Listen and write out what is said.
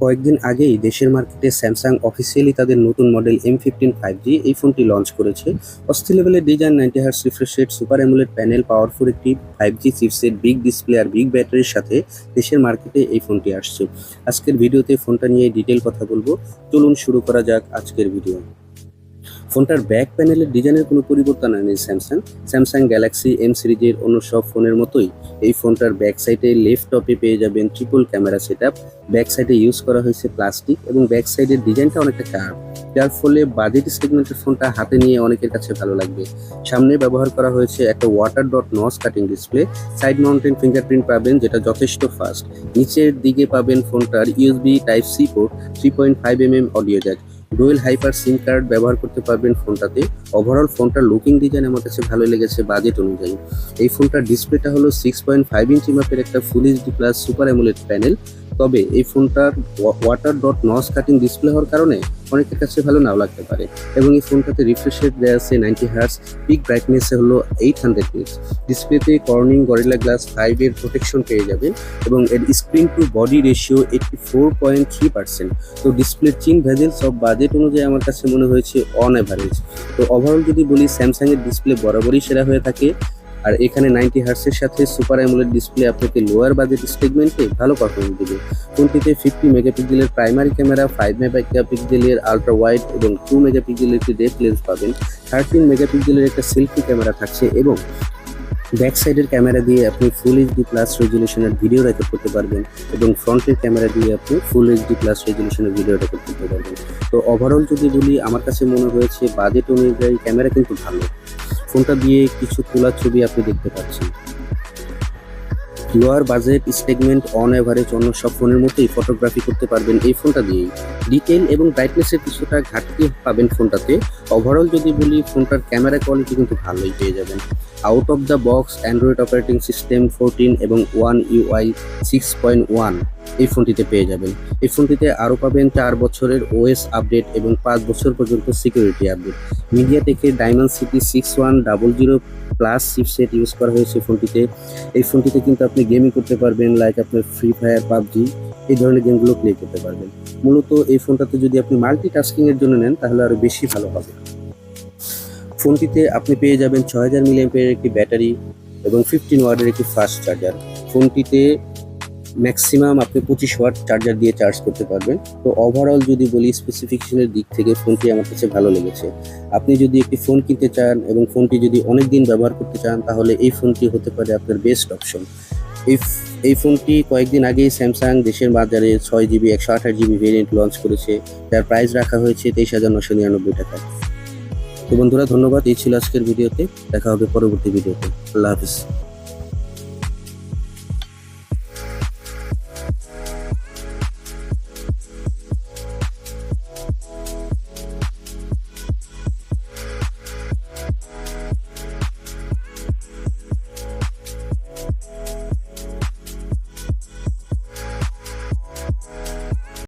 কয়েকদিন আগেই দেশের মার্কেটে স্যামসাং অফিসিয়ালি তাদের নতুন মডেল M15 5G এই ফোনটি লঞ্চ করেছে। অস্থির লেভেলের design, 90 hertz refresh rate, super AMOLED panel, powerful একটি 5G চিপসেট, বিগ ডিসপ্লে আর বিগ ব্যাটারির সাথে দেশের মার্কেটে এই ফোনটি আসছে। আজকের ভিডিওতে ফোনটা নিয়ে ডিটেল কথা বলবো। চলুন শুরু করা যাক আজকের ভিডিও। ফোনটার ব্যাক প্যানেলের ডিজাইনের কোনো পরিবর্তন আনেনি স্যামসাং গ্যালাক্সি এম সিরিজের অন্য সব ফোনের মতোই এই ফোনটার ব্যাক সাইডে লেফট টপে পেয়ে যাবেন ট্রিপল ক্যামেরা সেটআপ। ব্যাক সাইডে ইউজ করা হয়েছে প্লাস্টিক এবং ব্যাক সাইডের ডিজাইনটা অনেকটা কার্ভ, যার ফলে বাজেট সেগমেন্টের ফোনটা হাতে নিয়ে অনেকের কাছে ভালো লাগবে। সামনে ব্যবহার করা হয়েছে একটা water dot notch cutting display. Side mounted fingerprint পাবেন, যেটা যথেষ্ট ফাস্ট। নিচের দিকে পাবেন ফোনটার USB type C port, 3.5mm audio jack. Dual hybrid SIM card ব্যবহার করতে পারবেন ফোনটাতে। ওভারঅল ফোনটার লুকিং ডিজাইন আমার কাছে ভালো লেগেছে বাজেট অনুযায়ী। এই ফোনটার ডিসপ্লেটা হলো 6.5 ইঞ্চি মাপের একটা ফুল HD plus super AMOLED panel. তবে এই ফোনটার water dot notch cutting display হওয়ার কারণে অনেকের কাছে ভালো নাও লাগতে পারে। এবং এই ফোনটাতে রিফ্রেশ রেট দেওয়া আছে 90 হার্টজ, পিক ব্রাইটনেস হলো 800 নিটস। ডিসপ্লেতে কর্নিং গরিলা গ্লাস 5 এর প্রোটেকশন পেয়ে যাবেন এবং এর স্ক্রিন টু বডি রেশিও 84.3%। তো ডিসপ্লের চিন ভেজেল সব বাজেট অনুযায়ী আমার কাছে মনে হয়েছে অন অ্যাভারেজ। তো ওভারঅল যদি বলি, স্যামসাং এর ডিসপ্লে বরাবরই সেরা হয়ে থাকে, আর এখানে 90 হার্টসের সাথে সুপার অ্যামোলেড ডিসপ্লে আপনাকে লোয়ার বাজেট সেগমেন্টে ভালো পারফরমেন্স দেবে। ফোনটিতে 50 মেগাপিক্সেলের প্রাইমারি ক্যামেরা, 5 মেগাপিক্সেলের আলট্রা ওয়াইড এবং 2 মেগাপিক্সেলের একটি ডেপথ লেন্স পাবেন। 13 মেগাপিক্সেলের একটা সেলফি ক্যামেরা থাকছে এবং ব্যাক সাইডের ক্যামেরা দিয়ে আপনি ফুল এইচডি প্লাস রেজুলেশনের ভিডিও রেকর্ড করতে পারবেন এবং ফ্রন্টের ক্যামেরা দিয়ে আপনি ফুল এইচডি প্লাস রেজুলেশনের ভিডিও রেকর্ড করতে পারবেন। তো ওভারঅল যদি বলি, আমার কাছে মনে হয়েছে বাজেট অনুযায়ী ক্যামেরা কিন্তু ভালো। ফোনটা দিয়ে কিছু তোলা ছবি আপনি দেখতে পাচ্ছেন। Lower budget segment on average অন্য সব ফোনের মতোই ফটোগ্রাফি করতে পারবেন এই ফোনটা দিয়েই। ডিটেল এবং ব্রাইটনেসের কিছুটা ঘাটতি পাবেন ফোনটাতে। ওভারঅল যদি বলি, ফোনটার ক্যামেরা কোয়ালিটি কিন্তু ভালোই পেয়ে যাবেন। Out of the box Android operating system 14 এবং One UI 6.1 এই ফোনটিতে পেয়ে যাবেন। এই ফোনটিতে আরও পাবেন 4 বছরের OS আপডেট এবং 5 বছর পর্যন্ত সিকিউরিটি আপডেট। মিডিয়াটেকের ডায়মন্ডসিটি 6100 প্লাস চিপসেট ইউজ করা হয়েছে ফোনটিতে। এই ফোনটিতে কিন্তু আপনি গেমিং করতে পারবেন, লাইক আপনার ফ্রি ফায়ার, পাবজি এই ধরনের গেমগুলো প্লে করতে পারবেন। মূলত এই ফোনটাতে যদি আপনি মাল্টিটাস্কিং এর জন্য নেন তাহলে আরও বেশি ভালো হবে। ফোনটিতে আপনি পেয়ে যাবেন 6000 মিলিঅ্যাম্পিয়ারের একটি ব্যাটারি এবং 15 ওয়াটের একটি ফাস্ট চার্জার। ফোনটিতে ম্যাক্সিমাম আপনি 25 ওয়াট চার্জার দিয়ে চার্জ করতে পারবেন। তো ওভারঅল যদি বলি, স্পেসিফিকেশনের দিক থেকে ফোনটি আমার কাছে ভালো লেগেছে। আপনি যদি একটি ফোন কিনতে চান এবং ফোনটি যদি অনেক দিন ব্যবহার করতে চান, তাহলে এই ফোনটি হতে পারে আপনার বেস্ট অপশন। এই ফোনটি কয়েকদিন আগেই স্যামসাং দেশের বাজারে 6GB 128GB ভেরিয়েন্ট লঞ্চ করেছে, যার প্রাইস রাখা হয়েছে 23,999 টাকা। তো বন্ধুরা, ধন্যবাদ। এই ছিল আজকের ভিডিওতে। দেখা হবে পরবর্তী ভিডিওতে। আল্লাহ হাফিজ।